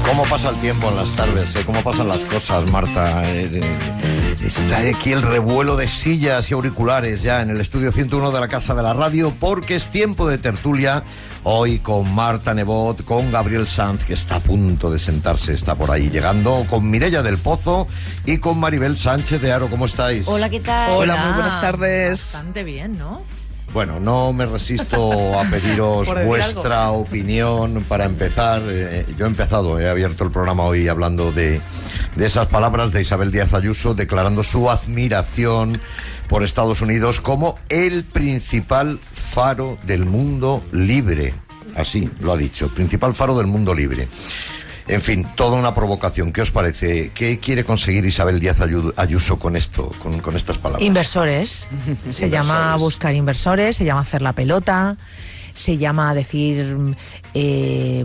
¿Cómo pasa el tiempo en las tardes? ¿Cómo pasan las cosas, Marta? Está aquí el revuelo de sillas y auriculares ya en el estudio 101 de la Casa de la Radio, porque es tiempo de tertulia hoy con Marta Nebot, con Gabriel Sanz, que está a punto de sentarse, está por ahí llegando, con Mireia del Pozo y con Maribel Sánchez de Haro. ¿Cómo estáis? Hola, ¿qué tal? Hola, muy buenas tardes. Bastante bien, ¿no? Bueno, no me resisto a pediros vuestra opinión para empezar. Yo he empezado, he abierto el programa hoy hablando de esas palabras de Isabel Díaz Ayuso, declarando su admiración por Estados Unidos como el principal faro del mundo libre. Así lo ha dicho, principal faro del mundo libre. En fin, toda una provocación. ¿Qué os parece? ¿Qué quiere conseguir Isabel Díaz Ayuso con esto, con estas palabras? Inversores. Se llama buscar inversores, se llama hacer la pelota, se llama decir...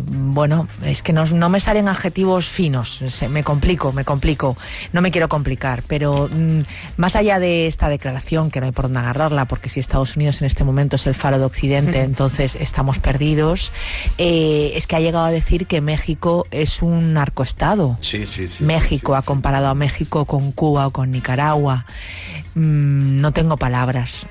bueno, es que no me salen adjetivos finos, me complico, no me quiero complicar, pero más allá de esta declaración, que no hay por dónde agarrarla, porque si Estados Unidos en este momento es el faro de Occidente, entonces estamos perdidos, es que ha llegado a decir que México es un narcoestado. Sí. México, ha comparado a México con Cuba o con Nicaragua. No tengo palabras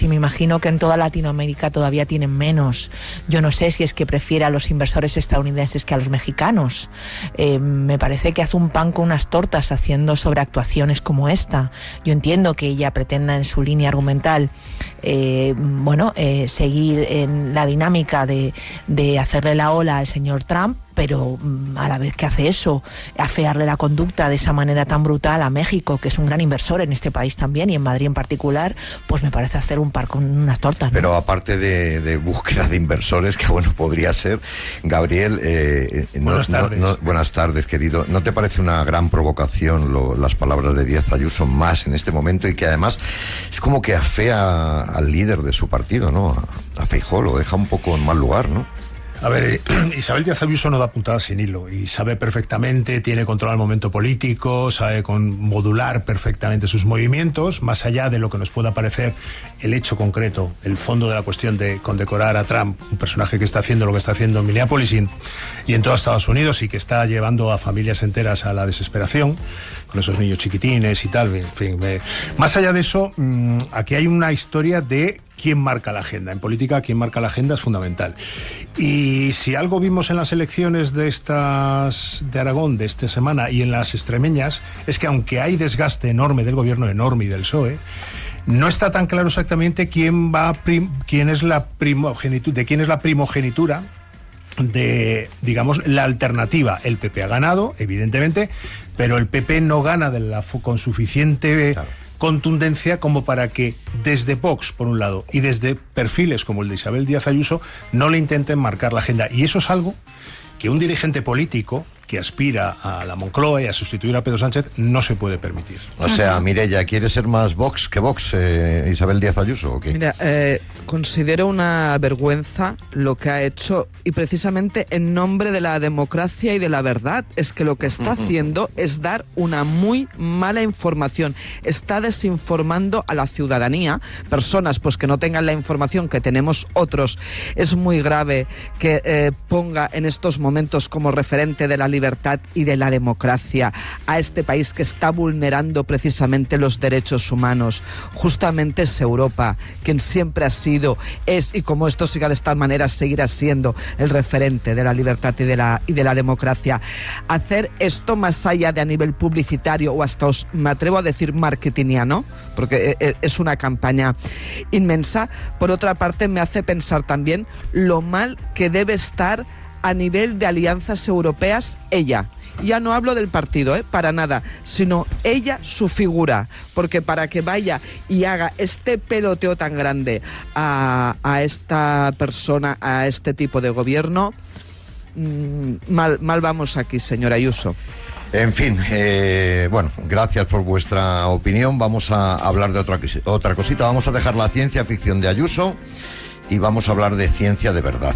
y me imagino que en toda Latinoamérica todavía tienen menos. Yo no sé si es que prefiere a los inversores estadounidenses que a los mexicanos. Me parece que hace un pan con unas tortas haciendo sobreactuaciones como esta. Yo entiendo que ella pretenda en su línea argumental seguir en la dinámica de hacerle la ola al señor Trump, pero a la vez que hace eso, afearle la conducta de esa manera tan brutal a México, que es un gran inversor en este país también y en Madrid en particular, pues me parece hacer un par con unas tortas, ¿no? Pero aparte de búsqueda de inversores, que bueno, podría ser, Gabriel, buenas tardes, querido. ¿No te parece una gran provocación las palabras de Díaz Ayuso más en este momento, y que además es como que afea al líder de su partido, ¿no? A Feijóo, lo deja un poco en mal lugar, ¿no? A ver, Isabel Díaz Ayuso no da puntadas sin hilo y sabe perfectamente, tiene control del momento político, sabe modular perfectamente sus movimientos, más allá de lo que nos pueda parecer el hecho concreto, el fondo de la cuestión de condecorar a Trump, un personaje que está haciendo lo que está haciendo en Minneapolis y en todos Estados Unidos, y que está llevando a familias enteras a la desesperación, con esos niños chiquitines y tal, en fin. Más allá de eso, aquí hay una historia de quién marca la agenda. En política, quién marca la agenda es fundamental. Y si algo vimos en las elecciones de Aragón de esta semana y en las extremeñas, es que aunque hay desgaste enorme del gobierno, enorme, y del PSOE, no está tan claro exactamente quién es la primogenitura de, digamos, la alternativa. El PP ha ganado, evidentemente, pero el PP no gana con suficiente contundencia como para que desde Vox, por un lado, y desde perfiles como el de Isabel Díaz Ayuso, no le intenten marcar la agenda. Y eso es algo que un dirigente político que aspira a la Moncloa y a sustituir a Pedro Sánchez no se puede permitir. O sea, Mireia, ¿quiere ser más Vox que Vox, Isabel Díaz Ayuso, o qué? Mira, considero una vergüenza lo que ha hecho, y precisamente en nombre de la democracia y de la verdad. Es que lo que está haciendo es dar una muy mala información. Está desinformando a la ciudadanía, personas pues que no tengan la información que tenemos otros. Es muy grave que ponga en estos momentos como referente de la libertad y de la democracia a este país que está vulnerando precisamente los derechos humanos. Justamente es Europa quien siempre ha sido, es, y como esto siga de esta manera, seguirá siendo el referente de la libertad y de la democracia. Hacer esto más allá de a nivel publicitario o hasta, me atrevo a decir, marketingiano, porque es una campaña inmensa. Por otra parte, me hace pensar también lo mal que debe estar a nivel de alianzas europeas ella. Ya no hablo del partido, para nada, sino ella, su figura, porque para que vaya y haga este peloteo tan grande a esta persona, a este tipo de gobierno, mal vamos aquí, señora Ayuso. En fin, bueno, gracias por vuestra opinión. Vamos a hablar de otra cosita. Vamos a dejar la ciencia ficción de Ayuso y vamos a hablar de ciencia de verdad.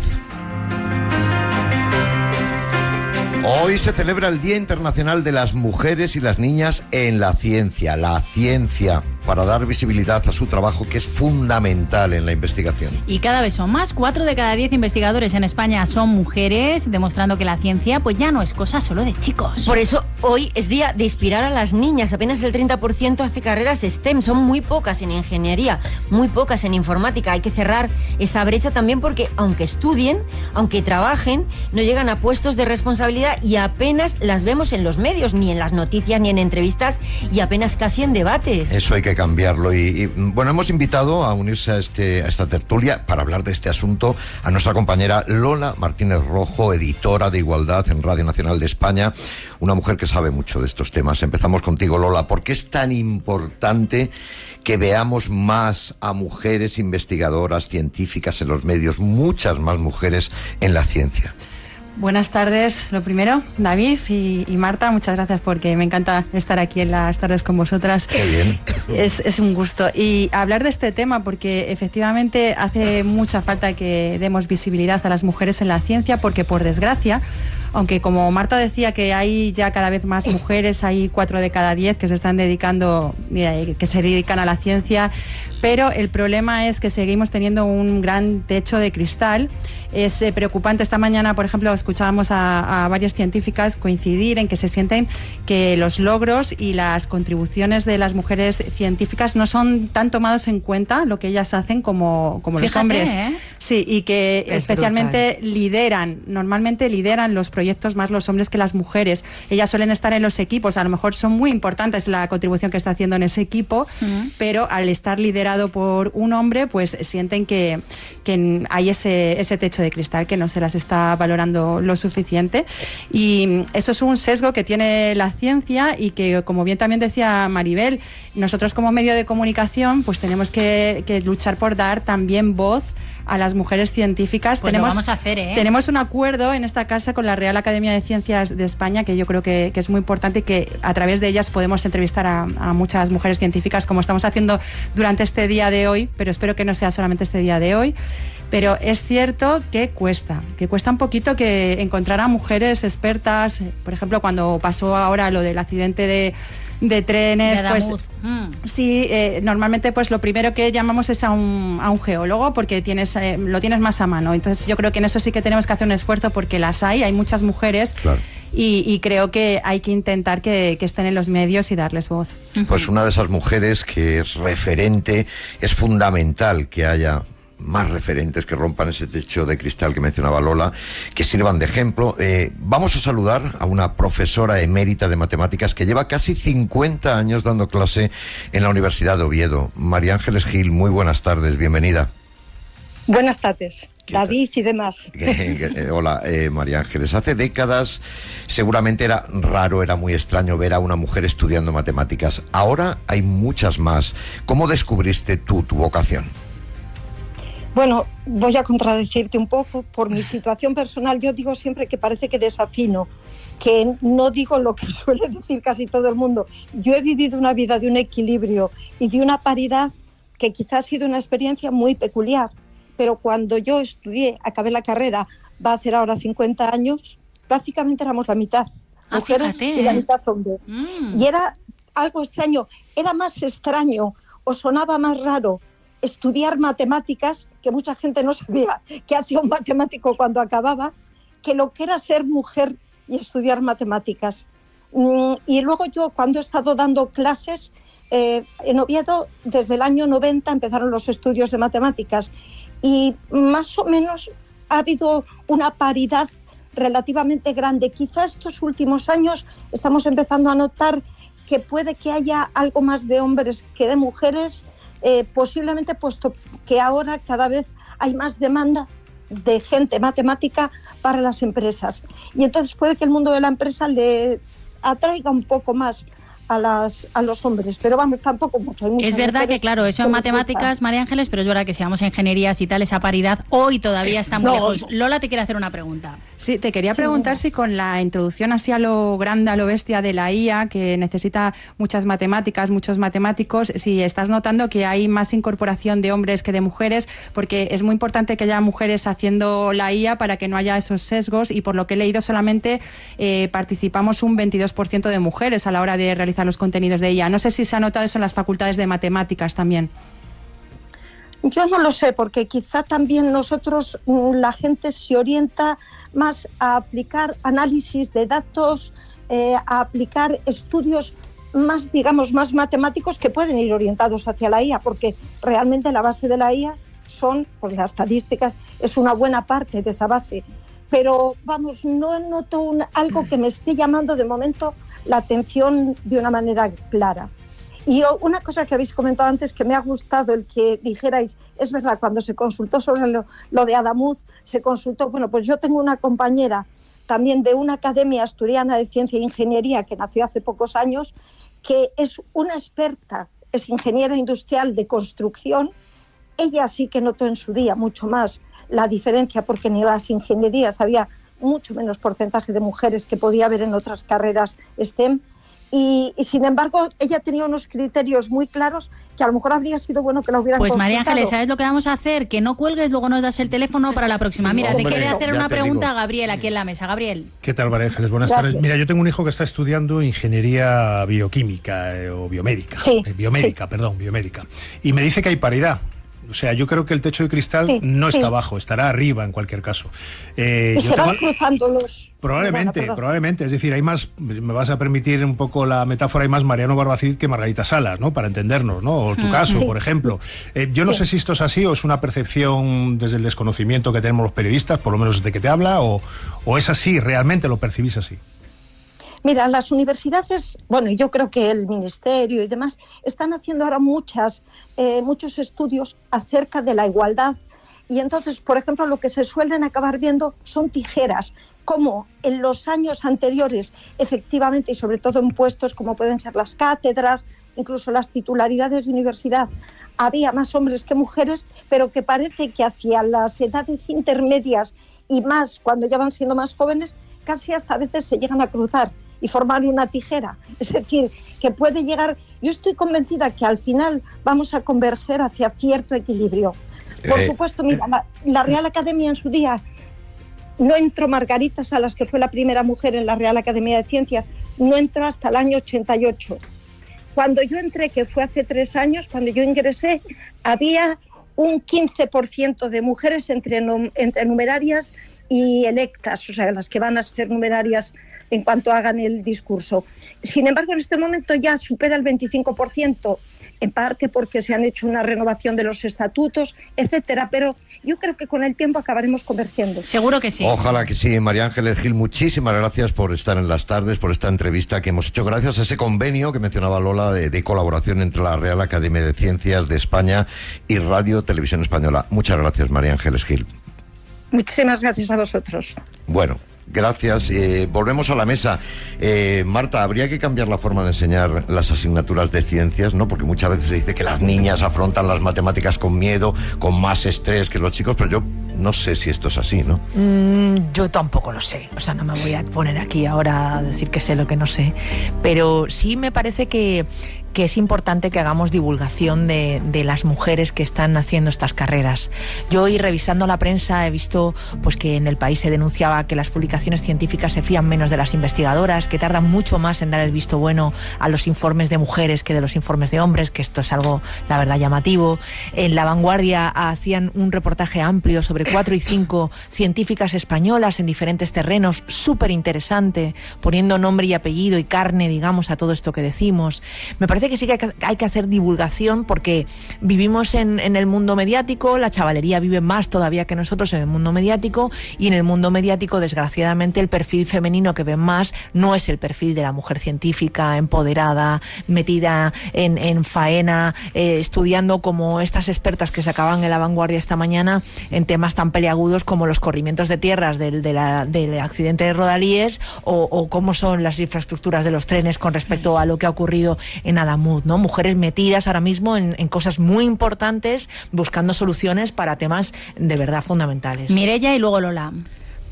Hoy se celebra el Día Internacional de las Mujeres y las Niñas en la Ciencia. La ciencia, para dar visibilidad a su trabajo, que es fundamental en la investigación. Y cada vez son más. 4 de cada 10 investigadores en España son mujeres, demostrando que la ciencia pues ya no es cosa solo de chicos. Por eso hoy es día de inspirar a las niñas. Apenas el 30% hace carreras STEM. Son muy pocas en ingeniería, muy pocas en informática. Hay que cerrar esa brecha también porque aunque estudien, aunque trabajen, no llegan a puestos de responsabilidad y apenas las vemos en los medios, ni en las noticias, ni en entrevistas, y apenas casi en debates. Eso hay que cambiarlo. Y bueno, hemos invitado a unirse a esta tertulia para hablar de este asunto a nuestra compañera Lola Martínez Rojo, editora de Igualdad en Radio Nacional de España, una mujer que sabe mucho de estos temas. Empezamos contigo, Lola. ¿Por qué es tan importante que veamos más a mujeres investigadoras científicas en los medios, muchas más mujeres en la ciencia? Buenas tardes, lo primero, David y Marta, muchas gracias porque me encanta estar aquí en las tardes con vosotras. Qué bien. Es un gusto. Y hablar de este tema porque efectivamente hace mucha falta que demos visibilidad a las mujeres en la ciencia porque, por desgracia, aunque como Marta decía que hay ya cada vez más mujeres, hay 4 de cada 10 que se están dedicando, que se dedican a la ciencia, pero el problema es que seguimos teniendo un gran techo de cristal. Es preocupante. Esta mañana, por ejemplo, escuchábamos a varias científicas coincidir en que se sienten que los logros y las contribuciones de las mujeres científicas no son tan tomados en cuenta lo que ellas hacen como los hombres. Sí, y que es especialmente brutal. Normalmente lideran los proyectos más los hombres que las mujeres. Ellas suelen estar en los equipos, a lo mejor son muy importantes la contribución que está haciendo en ese equipo, pero al estar liderado por un hombre, pues sienten que hay ese techo de cristal que no se las está valorando lo suficiente, y eso es un sesgo que tiene la ciencia y que, como bien también decía Maribel, nosotros como medio de comunicación pues tenemos que luchar por dar también voz a las mujeres científicas. Pues lo vamos a hacer, Tenemos un acuerdo en esta casa con la Real Academia de Ciencias de España que yo creo que es muy importante y que a través de ellas podemos entrevistar a muchas mujeres científicas, como estamos haciendo durante este día de hoy, pero espero que no sea solamente este día de hoy. Pero es cierto que cuesta un poquito que encontrar a mujeres expertas. Por ejemplo, cuando pasó ahora lo del accidente de trenes, pues sí, normalmente pues lo primero que llamamos es a un geólogo porque lo tienes más a mano. Entonces yo creo que en eso sí que tenemos que hacer un esfuerzo porque hay muchas mujeres. Claro. Y creo que hay que intentar que estén en los medios y darles voz. Pues una de esas mujeres que es referente, es fundamental que haya más referentes que rompan ese techo de cristal que mencionaba Lola, que sirvan de ejemplo. Vamos a saludar a una profesora emérita de matemáticas que lleva casi 50 años dando clase en la Universidad de Oviedo. María Ángeles Gil, muy buenas tardes, bienvenida. Buenas tardes, David y demás. Hola, María Ángeles. Hace décadas seguramente era raro, era muy extraño ver a una mujer estudiando matemáticas. Ahora hay muchas más. ¿Cómo descubriste tú tu vocación? Bueno, voy a contradecirte un poco. Por mi situación personal, yo digo siempre que parece que desafino, que no digo lo que suele decir casi todo el mundo. Yo he vivido una vida de un equilibrio y de una paridad que quizás ha sido una experiencia muy peculiar, pero cuando yo estudié, acabé la carrera, va a hacer ahora 50 años, prácticamente éramos la mitad mujeres y la mitad hombres. Y era algo extraño, era más extraño o sonaba más raro estudiar matemáticas, que mucha gente no sabía qué hacía un matemático cuando acababa, que lo que era ser mujer y estudiar matemáticas. Y luego yo, cuando he estado dando clases, en Oviedo, desde el año 90 empezaron los estudios de matemáticas y más o menos ha habido una paridad relativamente grande. Quizá estos últimos años estamos empezando a notar que puede que haya algo más de hombres que de mujeres, posiblemente puesto que ahora cada vez hay más demanda de gente matemática para las empresas. Y entonces puede que el mundo de la empresa le atraiga un poco más a los hombres, pero vamos, tampoco mucho. Es verdad que, claro, eso en matemáticas, María Ángeles, pero es verdad que si vamos a ingenierías y tal, esa paridad hoy todavía está muy lejos. Lola te quiere hacer una pregunta. Sí, te quería preguntar si con la introducción así a lo grande, a lo bestia de la IA, que necesita muchas matemáticas, muchos matemáticos, si estás notando que hay más incorporación de hombres que de mujeres, porque es muy importante que haya mujeres haciendo la IA para que no haya esos sesgos, y por lo que he leído solamente participamos un 22% de mujeres a la hora de realizar los contenidos de IA. No sé si se ha notado eso en las facultades de matemáticas también. Yo no lo sé, porque quizá también nosotros, la gente se orienta más a aplicar análisis de datos, a aplicar estudios más, digamos, más matemáticos que pueden ir orientados hacia la IA, porque realmente la base de la IA son, pues las estadísticas, es una buena parte de esa base. Pero, vamos, no noto algo que me esté llamando de momento la atención de una manera clara. Y una cosa que habéis comentado antes que me ha gustado, el que dijerais, es verdad, cuando se consultó sobre lo de Adamuz, se consultó, bueno, pues yo tengo una compañera también de una academia asturiana de ciencia e ingeniería que nació hace pocos años, que es una experta, es ingeniera industrial de construcción. Ella sí que notó en su día mucho más la diferencia, porque en las ingenierías había mucho menos porcentaje de mujeres que podía haber en otras carreras STEM, y sin embargo ella tenía unos criterios muy claros que a lo mejor habría sido bueno que la hubieran consultado. Pues María Ángeles, ¿sabes lo que vamos a hacer? Que no cuelgues, luego nos das el teléfono para la próxima. Sí, mira, te quiere hacer una pregunta a Gabriel aquí en la mesa. Gabriel. ¿Qué tal, María Ángeles? Buenas tardes. Mira, yo tengo un hijo que está estudiando ingeniería bioquímica o biomédica. Biomédica. Y me dice que hay paridad. O sea, yo creo que el techo de cristal no está abajo, estará arriba en cualquier caso. Y se van cruzando los... Probablemente. Es decir, hay más, me vas a permitir un poco la metáfora, hay más Mariano Barbacid que Margarita Salas, ¿no? Para entendernos, ¿no? O tu caso, por ejemplo. Yo no sé si esto es así o es una percepción desde el desconocimiento que tenemos los periodistas, por lo menos desde que te habla, o es así, realmente lo percibís así. Mira, las universidades, bueno, yo creo que el ministerio y demás están haciendo ahora muchos estudios acerca de la igualdad, y entonces, por ejemplo, lo que se suelen acabar viendo son tijeras, como en los años anteriores, efectivamente, y sobre todo en puestos como pueden ser las cátedras, incluso las titularidades de universidad, había más hombres que mujeres, pero que parece que hacia las edades intermedias y más cuando ya van siendo más jóvenes, casi hasta a veces se llegan a cruzar y formar una tijera. Es decir, que puede llegar... Yo estoy convencida que al final vamos a converger hacia cierto equilibrio. Por supuesto, mira, la Real Academia en su día, no entró Margarita Salas, que fue la primera mujer en la Real Academia de Ciencias, no entró hasta el año 88. Cuando yo entré, que fue hace 3 años, cuando yo ingresé, había un 15% de mujeres entre numerarias y electas, o sea, las que van a ser numerarias en cuanto hagan el discurso. Sin embargo, en este momento ya supera el 25%, en parte porque se han hecho una renovación de los estatutos, etcétera, pero yo creo que con el tiempo acabaremos convergiendo. Seguro que sí. Ojalá que sí. María Ángeles Gil, muchísimas gracias por estar en las tardes, por esta entrevista que hemos hecho, gracias a ese convenio que mencionaba Lola de colaboración entre la Real Academia de Ciencias de España y Radio Televisión Española. Muchas gracias, María Ángeles Gil. Muchísimas gracias a vosotros. Bueno, gracias. Volvemos a la mesa. Marta, habría que cambiar la forma de enseñar las asignaturas de ciencias, ¿no? Porque muchas veces se dice que las niñas afrontan las matemáticas con miedo, con más estrés que los chicos, pero yo no sé si esto es así, ¿no? Yo tampoco lo sé. O sea, no me voy a poner aquí ahora a decir que sé lo que no sé. Pero sí me parece que es importante que hagamos divulgación de las mujeres que están haciendo estas carreras. Yo hoy, revisando la prensa, he visto pues que en el país se denunciaba que las publicaciones científicas se fían menos de las investigadoras, que tardan mucho más en dar el visto bueno a los informes de mujeres que de los informes de hombres, que esto es algo, la verdad, llamativo. En La Vanguardia hacían un reportaje amplio sobre 4 y 5 científicas españolas en diferentes terrenos, súper interesante, poniendo nombre y apellido y carne, digamos, a todo esto que decimos. Me parece parece que sí que hay que hacer divulgación, porque vivimos en el mundo mediático, la chavalería vive más todavía que nosotros en el mundo mediático, y en el mundo mediático, desgraciadamente, el perfil femenino que ven más no es el perfil de la mujer científica, empoderada, metida en faena, estudiando como estas expertas que sacaban en La Vanguardia esta mañana en temas tan peliagudos como los corrimientos de tierras del accidente de Rodalíes, o cómo son las infraestructuras de los trenes con respecto a lo que ha ocurrido en Adamuz, ¿no? Mujeres metidas ahora mismo en cosas muy importantes, buscando soluciones para temas de verdad fundamentales. Mireia y luego Lola.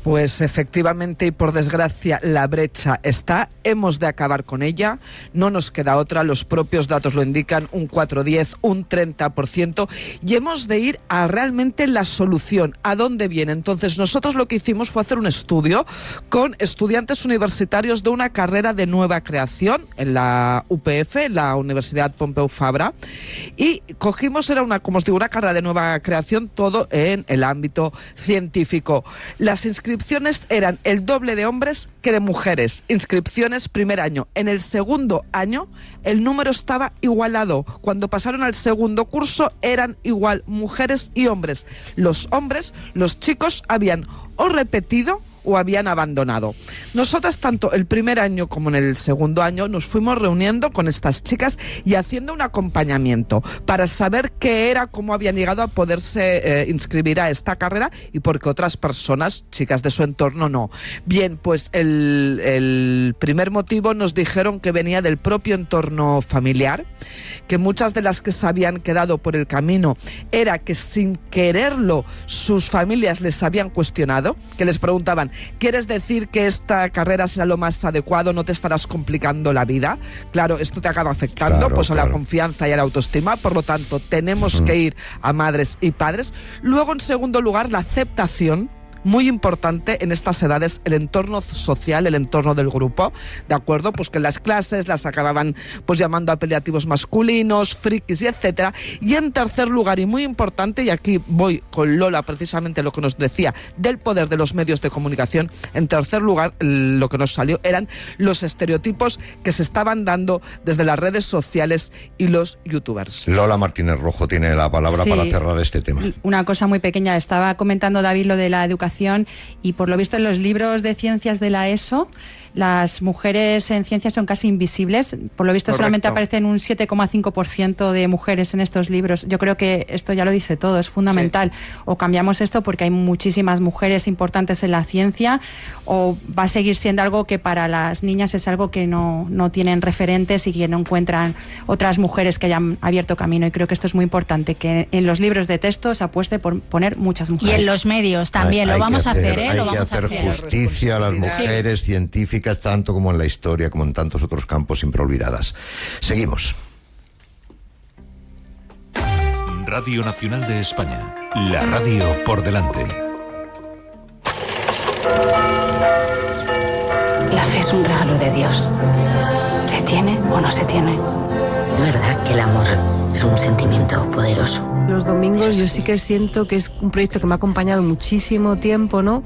Pues efectivamente, y por desgracia, la brecha está, hemos de acabar con ella, no nos queda otra, los propios datos lo indican, un 4-10, un 30%, y hemos de ir a realmente la solución, ¿a dónde viene? Entonces, nosotros lo que hicimos fue hacer un estudio con estudiantes universitarios de una carrera de nueva creación en la UPF, en la Universidad Pompeu Fabra, y cogimos, era una carrera de nueva creación, todo en el ámbito científico. Las inscripciones eran el doble de hombres que de mujeres. Inscripciones primer año. En el segundo año el número estaba igualado. Cuando pasaron al segundo curso eran igual mujeres y hombres. Los hombres, los chicos, habían o repetido o habían abandonado. Nosotras, tanto el primer año como en el segundo año, nos fuimos reuniendo con estas chicas y haciendo un acompañamiento para saber qué era, cómo habían llegado a poderse inscribir a esta carrera, y porque otras personas, chicas de su entorno, no. Bien, pues el primer motivo nos dijeron que venía del propio entorno familiar, que muchas de las que se habían quedado por el camino era que sin quererlo sus familias les habían cuestionado, que les preguntaban: ¿quieres decir que esta carrera será lo más adecuado? ¿No te estarás complicando la vida? Claro, esto te acaba afectando a la confianza y a la autoestima. Por lo tanto, tenemos que ir a madres y padres. Luego, en segundo lugar, la aceptación. Muy importante en estas edades, el entorno social, el entorno del grupo, ¿de acuerdo? Pues que en las clases las acababan pues llamando apelativos masculinos, frikis y etcétera. Y en tercer lugar, y muy importante, y aquí voy con Lola precisamente lo que nos decía del poder de los medios de comunicación, en tercer lugar lo que nos salió eran los estereotipos que se estaban dando desde las redes sociales y los youtubers. Lola Martínez Rojo tiene la palabra para cerrar este tema. Una cosa muy pequeña, estaba comentando David lo de la educación, y por lo visto en los libros de ciencias de la ESO las mujeres en ciencias son casi invisibles. Por lo visto Correcto. Solamente aparecen un 7,5% de mujeres en estos libros. Yo creo que esto ya lo dice todo, es fundamental. Sí. O cambiamos esto porque hay muchísimas mujeres importantes en la ciencia, o va a seguir siendo algo que para las niñas es algo que no tienen referentes y que no encuentran otras mujeres que hayan abierto camino. Y creo que esto es muy importante, que en los libros de texto se apueste por poner muchas mujeres. Y en los medios también, lo vamos a hacer, ¿eh? Hay que hacer justicia a las mujeres científicas, tanto como en la historia, como en tantos otros campos siempre olvidadas. Seguimos. Radio Nacional de España, la radio por delante. La fe es un regalo de Dios. ¿Se tiene o no se tiene? Es verdad que el amor es un sentimiento poderoso. Los domingos yo sí que siento que es un proyecto que me ha acompañado muchísimo tiempo, ¿no?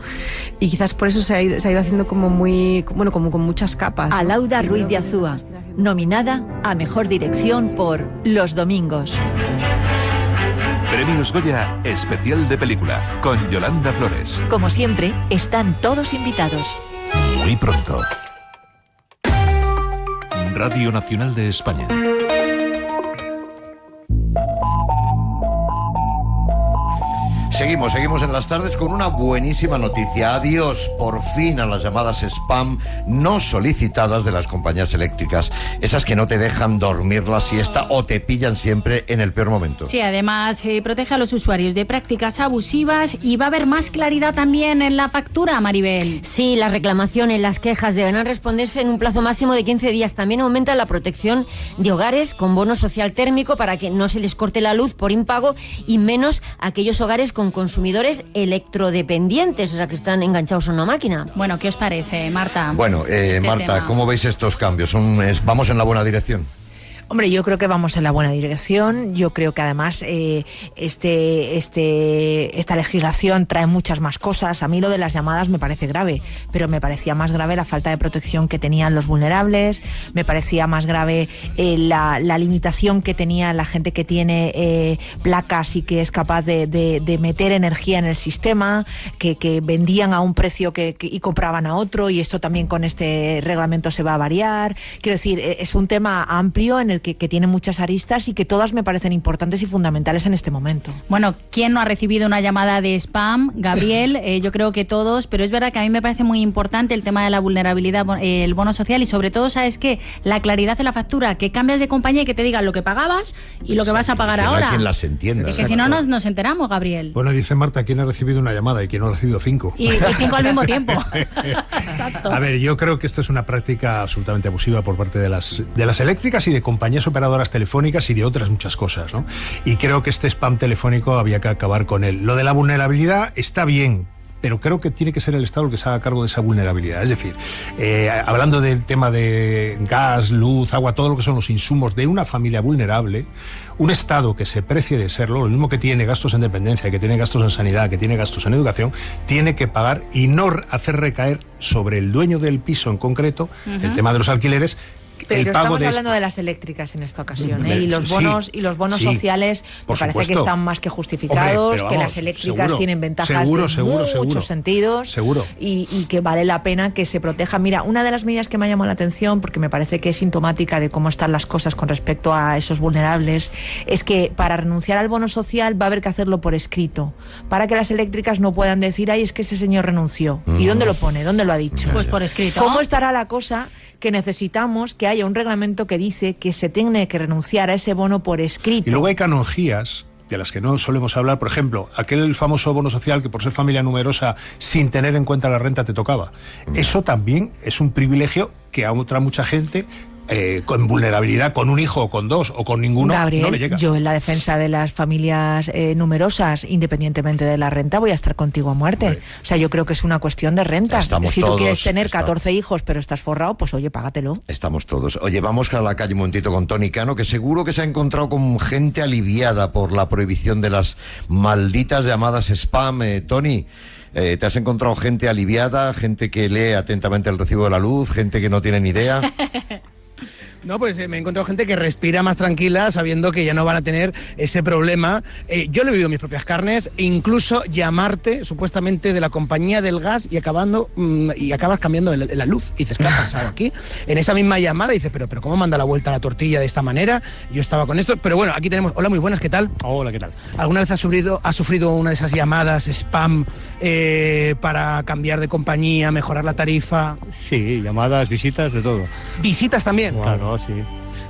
Y quizás por eso se ha ido haciendo como muy, bueno, como con muchas capas, ¿no? Alauda Ruiz de Azúa, nominada a Mejor Dirección por Los Domingos. Premios Goya Especial de Película, con Yolanda Flores. Como siempre, están todos invitados. Muy pronto. Radio Nacional de España. Seguimos en las tardes con una buenísima noticia. Adiós, por fin, a las llamadas spam no solicitadas de las compañías eléctricas. Esas que no te dejan dormir la siesta o te pillan siempre en el peor momento. Sí, además protege a los usuarios de prácticas abusivas, y va a haber más claridad también en la factura, Maribel. Sí, las reclamaciones, las quejas deberán responderse en un plazo máximo de 15 días. También aumenta la protección de hogares con bono social térmico para que no se les corte la luz por impago, y menos aquellos hogares con consumidores electrodependientes, o sea, que están enganchados a una máquina. Bueno, ¿qué os parece, Marta? Bueno, Marta, tema? ¿Cómo veis estos cambios? ¿Vamos en la buena dirección? Hombre, yo creo que vamos en la buena dirección. Yo creo que además esta legislación trae muchas más cosas. A mí lo de las llamadas me parece grave, pero me parecía más grave la falta de protección que tenían los vulnerables, me parecía más grave la limitación que tenía la gente que tiene placas y que es capaz de meter energía en el sistema, que vendían a un precio y compraban a otro, y esto también con este reglamento se va a variar. Quiero decir, es un tema amplio en el que tiene muchas aristas y que todas me parecen importantes y fundamentales en este momento. Bueno, ¿quién no ha recibido una llamada de spam? Gabriel, yo creo que todos, pero es verdad que a mí me parece muy importante el tema de la vulnerabilidad, el bono social, y sobre todo, ¿sabes qué? La claridad en la factura, que cambias de compañía y que te digan lo que pagabas y lo que vas a pagar ahora. No hay quien las entienda. Es que si no nos enteramos, Gabriel. Bueno, dice Marta, ¿quién ha recibido una llamada y quién no ha recibido 5? Y 5 al mismo tiempo. Exacto. A ver, yo creo que esto es una práctica absolutamente abusiva por parte de las eléctricas y de compañías operadoras telefónicas y de otras muchas cosas, ¿no? Y creo que este spam telefónico había que acabar con él. Lo de la vulnerabilidad está bien, pero creo que tiene que ser el Estado el que se haga cargo de esa vulnerabilidad. Es decir, hablando del tema de gas, luz, agua, todo lo que son los insumos de una familia vulnerable, un Estado que se precie de serlo, lo mismo que tiene gastos en dependencia, que tiene gastos en sanidad, que tiene gastos en educación, tiene que pagar y no hacer recaer sobre el dueño del piso en concreto el tema de los alquileres. Pero estamos hablando de las eléctricas en esta ocasión, y los bonos sociales me parece que están más que justificados. Hombre, que las eléctricas tienen ventajas en muchos sentidos y que vale la pena que se proteja. Mira, una de las medidas que me ha llamado la atención, porque me parece que es sintomática de cómo están las cosas con respecto a esos vulnerables, es que para renunciar al bono social va a haber que hacerlo por escrito, para que las eléctricas no puedan decir, ay, es que ese señor renunció. ¿Y dónde lo pone? ¿Dónde lo ha dicho? Pues por escrito. ¿Cómo estará la cosa? Que necesitamos que haya un reglamento que dice que se tiene que renunciar a ese bono por escrito. Y luego hay canonjías de las que no solemos hablar. Por ejemplo, aquel famoso bono social que por ser familia numerosa, sin tener en cuenta la renta, te tocaba. Eso también es un privilegio que a otra mucha gente, con vulnerabilidad, con un hijo o con dos o con ninguno, Gabriel, no le llega. Yo en la defensa de las familias numerosas, independientemente de la renta, voy a estar contigo a muerte. Hombre. O sea, yo creo que es una cuestión de renta. Si tú quieres tener 14 hijos pero estás forrado, pues oye, págatelo. Estamos todos. Oye, vamos a la calle un momentito con Tony Cano, que seguro que se ha encontrado con gente aliviada por la prohibición de las malditas llamadas spam. Tony, ¿te has encontrado gente aliviada, gente que lee atentamente el recibo de la luz, gente que no tiene ni idea? No, pues me he encontrado gente que respira más tranquila sabiendo que ya no van a tener ese problema. Yo lo he vivido en mis propias carnes, incluso llamarte supuestamente de la compañía del gas y acabas cambiando la luz. Y dices, ¿qué ha pasado aquí? En esa misma llamada dices, pero ¿cómo manda la vuelta la tortilla de esta manera? Yo estaba con esto, pero bueno, aquí tenemos, hola, muy buenas, ¿qué tal? Hola, ¿qué tal? ¿Alguna vez has sufrido una de esas llamadas spam para cambiar de compañía, mejorar la tarifa? Sí, llamadas, visitas, de todo. ¿Visitas también? Wow. Claro, sí.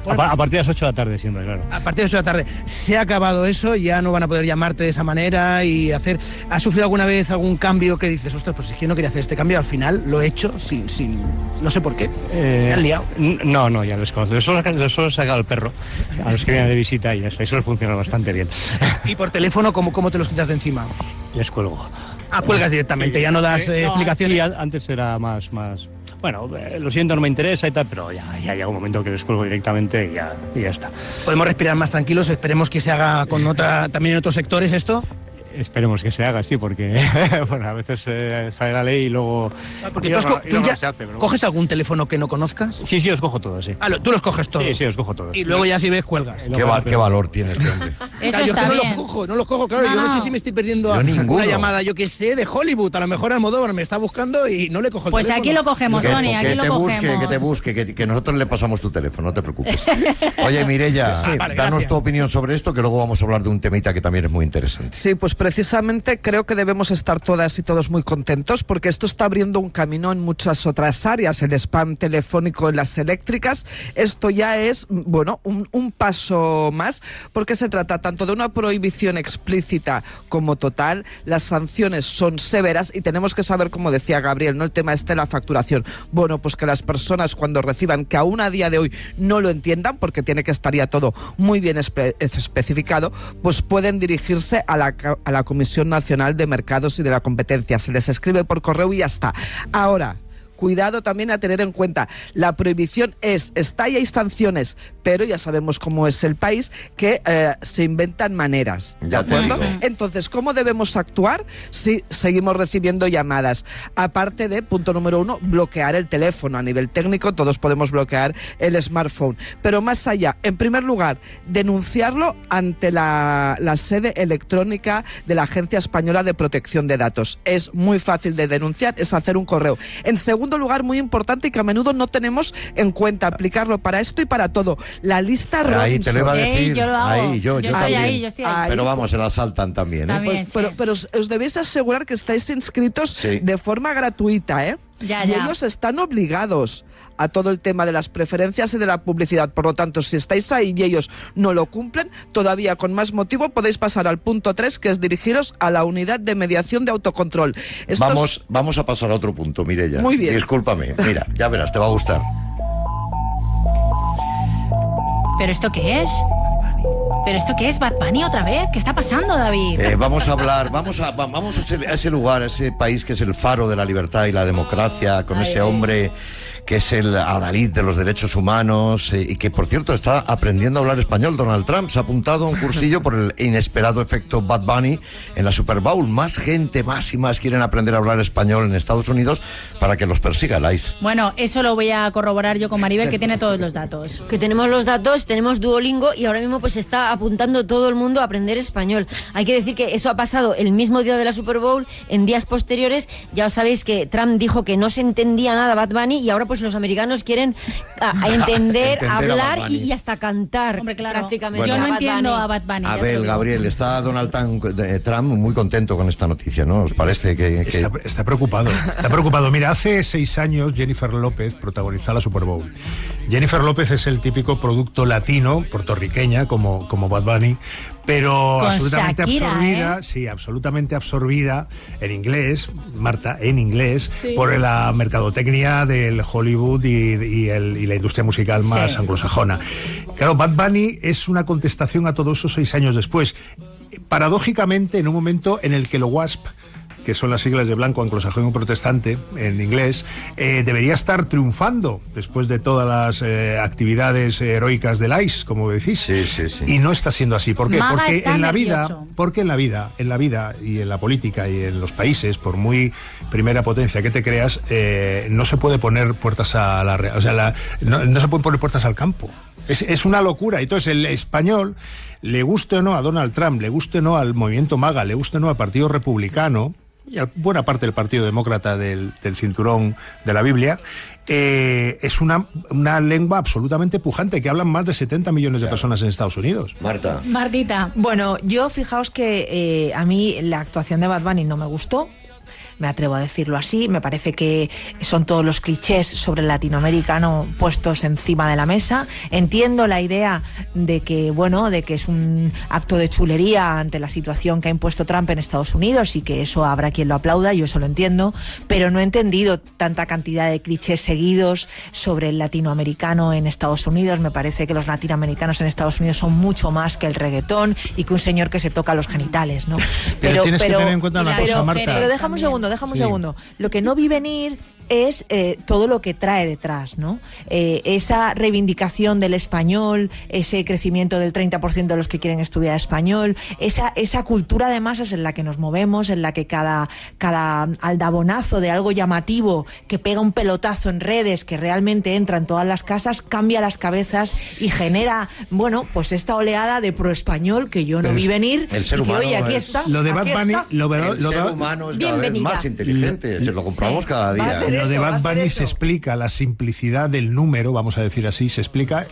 Bueno, a partir de las 8 de la tarde siempre, claro. A partir de las 8 de la tarde. ¿Se ha acabado eso? ¿Ya no van a poder llamarte de esa manera y hacer... ¿Has sufrido alguna vez algún cambio que dices, ostras, pues es que no quería hacer este cambio, al final lo he hecho sin no sé por qué? ¿Me han liado? No, ya los conozco. Les suelo sacar al perro a los que vienen de visita y ya está. Eso les funciona bastante bien. ¿Y por teléfono cómo te los quitas de encima? Les cuelgo. Cuelgas directamente, sí, ya no das explicaciones. Sí, antes era más... Bueno, lo siento, no me interesa y tal, pero ya llega un momento que les cuelgo directamente y ya está. ¿Podemos respirar más tranquilos? Esperemos que se haga también en otros sectores esto. Esperemos que se haga, sí, porque bueno, a veces sale la ley y luego... Porque tú ya se hace, pero ¿coges algún teléfono que no conozcas? Sí, los cojo todos, sí. ¿Tú los coges todos? Sí, los cojo todos. Y luego ya si ves, cuelgas. ¿Qué valor tiene este hombre? Eso está bien. No los cojo, claro. Yo no sé si me estoy perdiendo una llamada, yo que sé, de Hollywood. A lo mejor Almodóvar me está buscando y no le cojo el teléfono. Pues aquí lo cogemos, Tony, aquí lo cogemos. Que te busque, que nosotros le pasamos tu teléfono, no te preocupes. Oye, Mireia, danos tu opinión sobre esto, que luego vamos a hablar de un temita que también es muy interesante. Sí, pues precisamente creo que debemos estar todas y todos muy contentos porque esto está abriendo un camino en muchas otras áreas. El spam telefónico en las eléctricas, esto ya es, bueno, un paso más, porque se trata tanto de una prohibición explícita como total. Las sanciones son severas y tenemos que saber, como decía Gabriel, no el tema de la facturación. Bueno, pues que las personas cuando reciban, que aún a día de hoy no lo entiendan, porque tiene que estar ya todo muy bien especificado, pues pueden dirigirse a la Comisión Nacional de Mercados y de la Competencia. Se les escribe por correo y ya está. Ahora, cuidado también a tener en cuenta. La prohibición está y hay sanciones, pero ya sabemos cómo es el país, que se inventan maneras, ¿de acuerdo? Entonces, ¿cómo debemos actuar si seguimos recibiendo llamadas? Aparte de, punto número 1, bloquear el teléfono. A nivel técnico todos podemos bloquear el smartphone, pero más allá, en primer lugar, denunciarlo ante la sede electrónica de la Agencia Española de Protección de Datos. Es muy fácil de denunciar, es hacer un correo. En segundo lugar, muy importante y que a menudo no tenemos en cuenta, aplicarlo para esto y para todo, la lista Robinson. Ahí te lo iba a decir. Yo lo hago. Ahí, yo estoy ahí, yo estoy ahí. Pero vamos, se la saltan también, ¿eh? También, pues, pero os debéis asegurar que estáis inscritos de forma gratuita, ¿eh? Y ellos están obligados a todo el tema de las preferencias y de la publicidad. Por lo tanto, si estáis ahí y ellos no lo cumplen, todavía con más motivo podéis pasar al punto 3, que es dirigiros a la unidad de mediación de autocontrol. Vamos a pasar a otro punto, Mireia. Muy bien. Discúlpame, mira, ya verás, te va a gustar. ¿Pero esto qué es? ¿Pero esto qué es? ¿Bad Bunny otra vez? ¿Qué está pasando, David? Vamos a hablar, vamos a ese lugar, a ese país que es el faro de la libertad y la democracia, con ese hombre que es el adalid de los derechos humanos y que, por cierto, está aprendiendo a hablar español. Donald Trump se ha apuntado a un cursillo por el inesperado efecto Bad Bunny en la Super Bowl. Más gente, más y más quieren aprender a hablar español en Estados Unidos para que los persiga el ICE. Bueno, eso lo voy a corroborar yo con Maribel, que tiene todos los datos. Que tenemos los datos, tenemos Duolingo y ahora mismo pues está apuntando todo el mundo a aprender español. Hay que decir que eso ha pasado el mismo día de la Super Bowl. En días posteriores ya os sabéis que Trump dijo que no se entendía nada Bad Bunny y ahora pues los americanos quieren entender, hablar y hasta cantar. Hombre, claro. Prácticamente. Yo no entiendo a Bad Bunny. Abel, Gabriel, está Donald Trump muy contento con esta noticia, ¿no? ¿Os parece que...? Está preocupado, está preocupado. Mira, hace 6 años Jennifer López protagonizó la Super Bowl. Jennifer López es el típico producto latino, puertorriqueña, como Bad Bunny, pero con absolutamente Shakira, absorbida, sí, absolutamente absorbida en inglés, Marta, en inglés, por la mercadotecnia del Hollywood y la industria musical más anglosajona. Claro, Bad Bunny es una contestación a todos esos 6 años después. Paradójicamente, en un momento en el que lo WASP, que son las siglas de blanco, anglosajón y protestante en inglés, debería estar triunfando después de todas las actividades heroicas del ICE, como decís. Sí. Y no está siendo así. ¿Por qué? Porque en la vida y en la política y en los países, por muy primera potencia que te creas, no se puede poner puertas a la... O sea, no se pueden poner puertas al campo. Es una locura. Entonces, el español, le guste o no a Donald Trump, le guste o no al movimiento MAGA, le guste o no al Partido Republicano, y a buena parte del Partido Demócrata del cinturón de la Biblia, es una lengua absolutamente pujante, que hablan más de 70 millones de personas en Estados Unidos. Martita. Bueno, yo fijaos que a mí la actuación de Bad Bunny no me gustó. Me atrevo a decirlo así, me parece que son todos los clichés sobre el latinoamericano puestos encima de la mesa. Entiendo la idea de que, bueno, de que es un acto de chulería ante la situación que ha impuesto Trump en Estados Unidos y que eso habrá quien lo aplauda, yo eso lo entiendo, pero no he entendido tanta cantidad de clichés seguidos sobre el latinoamericano en Estados Unidos. Me parece que los latinoamericanos en Estados Unidos son mucho más que el reggaetón y que un señor que se toca los genitales, ¿no? Pero tienes que tener en cuenta una cosa, Marta. Pero déjame un segundo. Lo que no vi venir es todo lo que trae detrás, ¿no? Esa reivindicación del español, ese crecimiento del 30% de los que quieren estudiar español, esa cultura de masas en la que nos movemos, en la que cada aldabonazo de algo llamativo que pega un pelotazo en redes, que realmente entra en todas las casas, cambia las cabezas y genera, bueno, pues esta oleada de proespañol que yo no vi venir. El ser humano, oye, aquí está. Lo de Bad Bunny, el ser humano es cada vez más inteligente, se lo comprobamos cada día. Lo de Bad Bunny se explica, la simplicidad del número, vamos a decir así, se explica,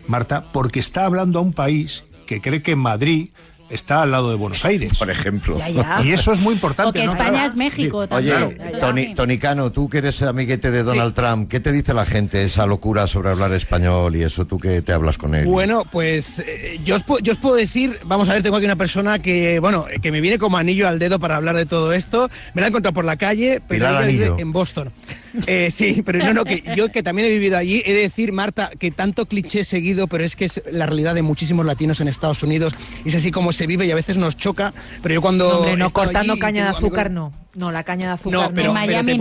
Marta, porque está hablando a un país que cree que Madrid está al lado de Buenos Aires, por ejemplo. Y eso es muy importante. Porque España es México también. Oye, Tony Cano, tú que eres amiguete de Donald Trump, ¿qué te dice la gente, esa locura sobre hablar español y eso, tú que te hablas con él? Bueno, pues yo os puedo decir, vamos a ver, tengo aquí una persona que, bueno, que me viene como anillo al dedo para hablar de todo esto. Me la he encontrado por la calle, pero ella vive en Boston. Sí, pero no, que yo que también he vivido allí, he de decir, Marta, que tanto cliché seguido, pero es que es la realidad de muchísimos latinos en Estados Unidos, y es así como se vive y a veces nos choca, pero yo cuando... Hombre, no cortando caña de azúcar, no. No, la caña de azúcar pero, en Miami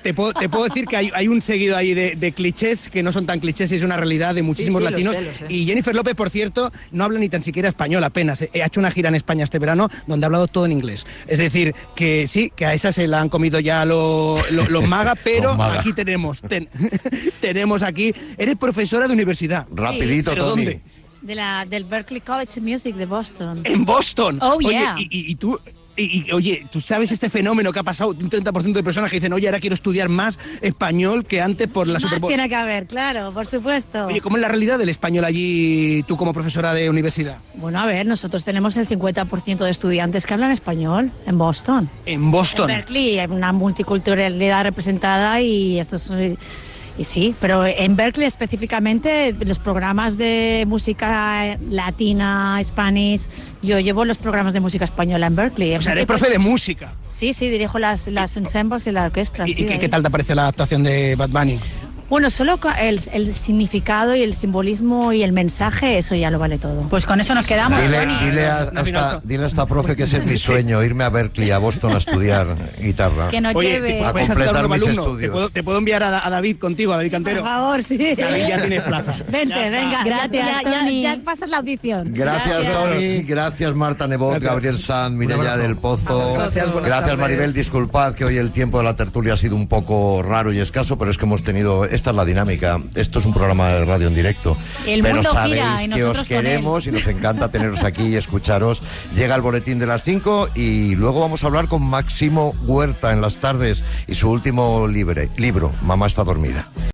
te puedo decir que hay un seguido ahí de clichés que no son tan clichés y es una realidad de muchísimos latinos. Lo sé. Y Jennifer López, por cierto, no habla ni tan siquiera español apenas. Ha hecho una gira en España este verano donde ha hablado todo en inglés. Es decir, que sí, que a esa se la han comido ya los maga, pero aquí tenemos aquí. Eres profesora de universidad. Rapidito, ¿Pero Tony. dónde? Del Berklee College of Music de Boston. En Boston. Oh, Oye, yeah. y tú... oye, ¿tú sabes este fenómeno que ha pasado de un 30% de personas que dicen, oye, ahora quiero estudiar más español que antes por la Super Bowl? Tiene que haber, claro, por supuesto. Oye, ¿cómo es la realidad del español allí, tú como profesora de universidad? Bueno, a ver, nosotros tenemos el 50% de estudiantes que hablan español en Boston. En Boston. En Berkeley hay una multiculturalidad representada y eso es... Y sí, pero en Berkeley específicamente los programas de música latina, Spanish, yo llevo los programas de música española en Berkeley. O sea, eres profe de música. Sí, dirijo las ensembles y la orquesta. ¿Y qué tal te parece la actuación de Bad Bunny? Bueno, solo el significado y el simbolismo y el mensaje, eso ya lo vale todo. Pues con eso nos quedamos, Tony. Dile a esta profe que ese es mi sueño, irme a Berkeley, a Boston, a estudiar guitarra. Que nos lleve. A completar mis estudios. Te puedo enviar a David contigo, a David Cantero. Por favor, sí. David, ya tienes plaza. Vente, venga. Gracias, Tony. Ya pasas la audición. Gracias, Tony. Gracias, Marta Nebot, Gabriel Sanz, Mireia del Pozo. Gracias, Maribel. Disculpad que hoy el tiempo de la tertulia ha sido un poco raro y escaso, pero es que hemos tenido... Esta es la dinámica. Esto es un programa de radio en directo. Pero sabéis gira, y que os nosotros queremos y nos encanta teneros aquí y escucharos. Llega el boletín de las 5 y luego vamos a hablar con Máximo Huerta en las tardes y su último libro, Mamá está dormida.